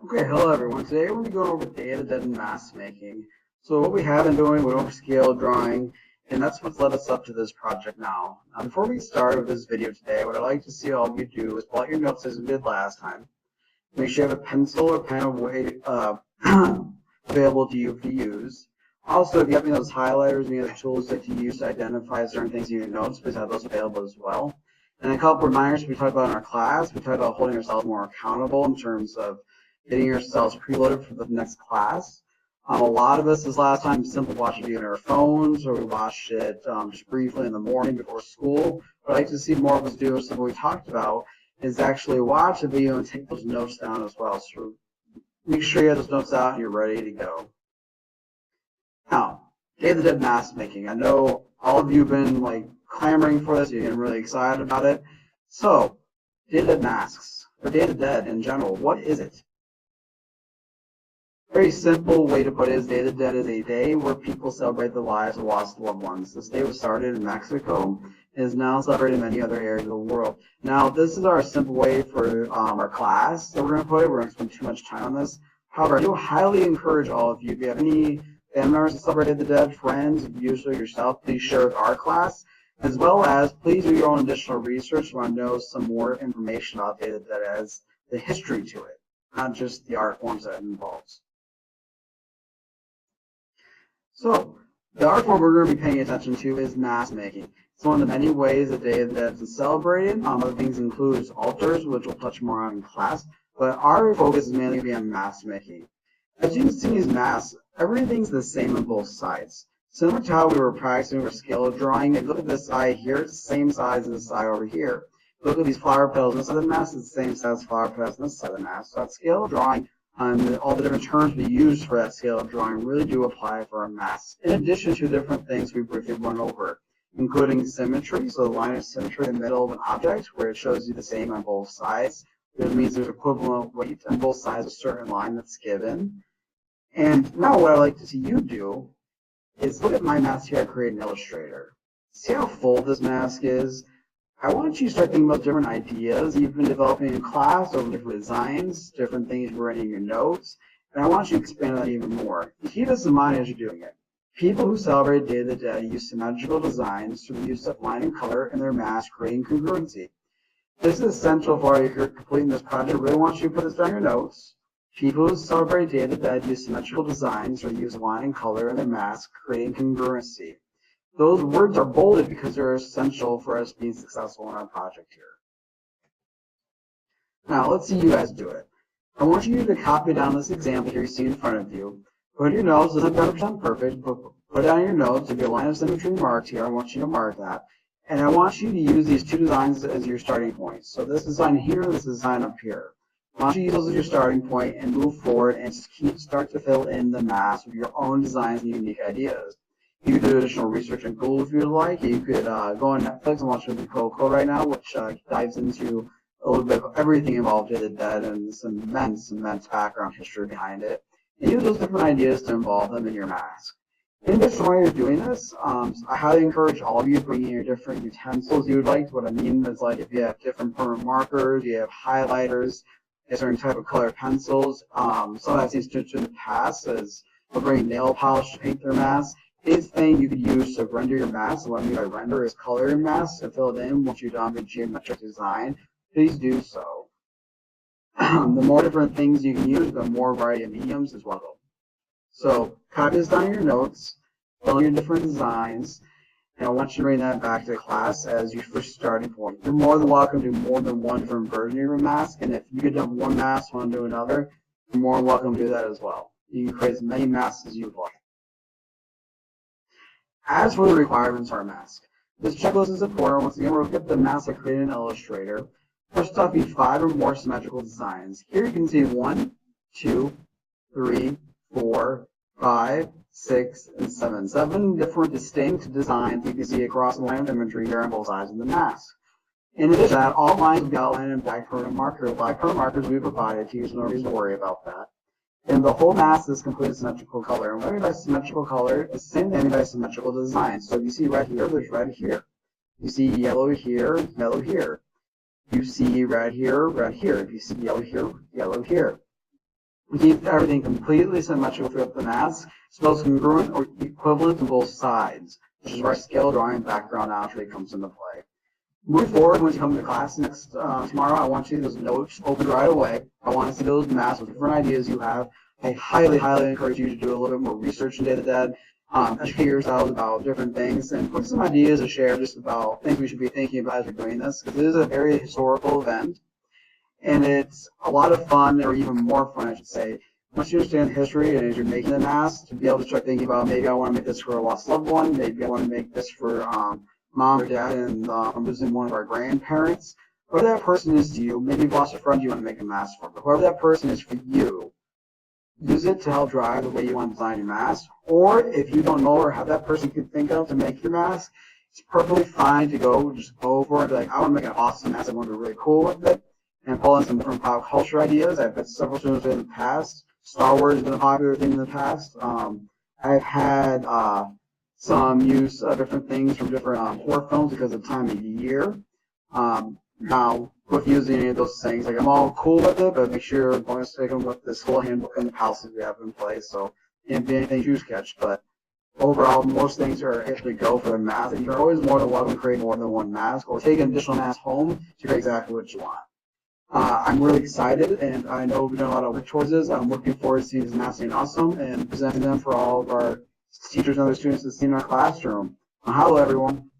Okay, hello everyone. Today we're going to be going over data dead and mask making. So what we have been doing, we went over scale drawing, and that's what's led us up to this project now. Before we start with this video today, what I'd like to see all of you do is pull out your notes as we did last time. Make sure you have a pencil or pen available to you to use. Also, if you have any of those highlighters, any other tools that you use to identify certain things in your notes, please have those available as well. And a couple reminders we talked about in our class. We talked about holding ourselves more accountable in terms of getting yourselves preloaded for the next class. A lot of us this last time simply watched it on our phones, or we watched it just briefly in the morning before school. What I'd like to see more of us do, something we talked about, is actually watch the video and take those notes down as well. So make sure you have those notes out and you're ready to go. Now, data dead mask making. I know all of you have been clamoring for this. You're getting really excited about it. So, data dead masks, or data dead in general, what is it? Very simple way to put it is data dead is a day where people celebrate the lives of lost loved ones. This day was started in Mexico and is now celebrated in many other areas of the world. Now, this is our simple way for our class that we're going to put it. We're going to spend too much time on this. However, I do highly encourage all of you, if you have any family members that celebrated the dead, friends, usually yourself, please share with our class, as well as please do your own additional research. You want to know some more information about data dead as the history to it, not just the art forms that it involves. So, the art form we're going to be paying attention to is mask making. It's one of the many ways the day that is celebrated. Other things include altars, which we'll touch more on in class, but our focus is mainly going to be on mask making. As you can see in these masks, everything's the same on both sides. Similar to how we were practicing with scale drawing, if you look at this eye here, it's the same size as this eye over here. Look at these flower petals on this side of the mask, it's the same size as flower petals on this side of the mask. So that scale drawing, all the different terms we use for that scale of drawing really do apply for our masks, in addition to different things we briefly went over, including symmetry, so the line of symmetry in the middle of an object where it shows you the same on both sides. It means there's equivalent weight on both sides of a certain line that's given. And now what I'd like to see you do is look at my mask here I created in Illustrator. See how full this mask is? I want you to start thinking about different ideas you've been developing in class over different designs, different things you're writing in your notes, and I want you to expand that even more. Keep this in mind as you're doing it. People who celebrate Day of the Dead use symmetrical designs through the use of line and color in their mask, creating congruency. This is essential for you if you're completing this project. I really want you to put this down in your notes. People who celebrate Day of the Dead use symmetrical designs or use line and color in their mask, creating congruency. Those words are bolded because they're essential for us being successful in our project here. Now, let's see you guys do it. I want you to copy down this example here you see in front of you. Put your notes, doesn't have to be 100% perfect, but put down your notes. If your line of symmetry marked here, I want you to mark that. And I want you to use these two designs as your starting points. So this design here, this design up here. I want you to use those as your starting point and move forward and start to fill in the mask with your own designs and unique ideas. You could do additional research on Google if you'd like. You could go on Netflix and watch movie Coco right now, which dives into a little bit of everything involved with the dead and some immense background history behind it. And use those different ideas to involve them in your mask. In addition, while you're doing this, I highly encourage all of you to bring in your different utensils you would like. What I mean is, like, if you have different permanent markers, you have highlighters, a certain type of colored pencils. Some I've seen students in the past is they'll bring nail polish to paint their mask. This thing you could use to render your mask. What I mean by render is color your mask and fill it in once you're done with geometric design. Please do so. The more different things you can use, the more variety of mediums as well. So copy this down in your notes, fill in your different designs, and I want you to bring that back to the class as your first starting point. You're more than welcome to do more than one different version of your mask, and if you could do one mask, want to do another, you're more than welcome to do that as well. You can create as many masks as you would like. As for the requirements for our mask, this checklist is important. Once again, we're looking at the mask I created in Illustrator. First off, you need 5 or more symmetrical designs. Here you can see 1, 2, 3, 4, 5, 6, and 7. 7 different distinct designs you can see across the line of imagery here on both sides of the mask. In addition to that, all lines will be outlined in black permanent marker. Black permanent markers will be provided to you, so no reason to worry about that. And the whole mask is completely symmetrical color. And what I mean by symmetrical color is the same thing by symmetrical design. So if you see red here, there's red here. You see yellow here, yellow here. You see red here, red here. If you see yellow here, yellow here. We keep everything completely symmetrical throughout the mask, so it's congruent or equivalent to both sides, which is where scale drawing background naturally comes into play. Moving forward, when you come to class next tomorrow, I want you to see those notes open right away. I want to see those masks with different ideas you have. I highly, highly encourage you to do a little bit more research into that. Educate yourselves about different things and put some ideas to share just about things we should be thinking about as we're doing this, because it is a very historical event, and it's a lot of fun, or even more fun, I should say. Once you understand history and as you're making the mask, to be able to start thinking about maybe I want to make this for a lost loved one, maybe I want to make this for mom or dad, and I'm visiting one of our grandparents. Whoever that person is to you, maybe you've lost a friend you want to make a mask for, but whoever that person is for you, use it to help drive the way you want to design your mask. Or if you don't know or have that person you can think of to make your mask, it's perfectly fine to just go for it and be like, I want to make an awesome mask, I want to be really cool with it, and pull in some different pop culture ideas. I've had several students in the past. Star Wars has been a popular thing in the past. I've had some use of different things from different horror films because of the time of the year. Now, with using any of those things, like I'm all cool with it, but make sure you're going to stick them with this whole handbook and the policies we have in place. So, can't be anything too sketch, but overall, most things are actually go for the mask. And you're always more than welcome to create more than one mask or take an additional mask home to create exactly what you want. I'm really excited, and I know we've done a lot of work towards this. I'm looking forward to seeing this mask being awesome and presenting them for all of our teachers and other students to see in our classroom. Hello, everyone.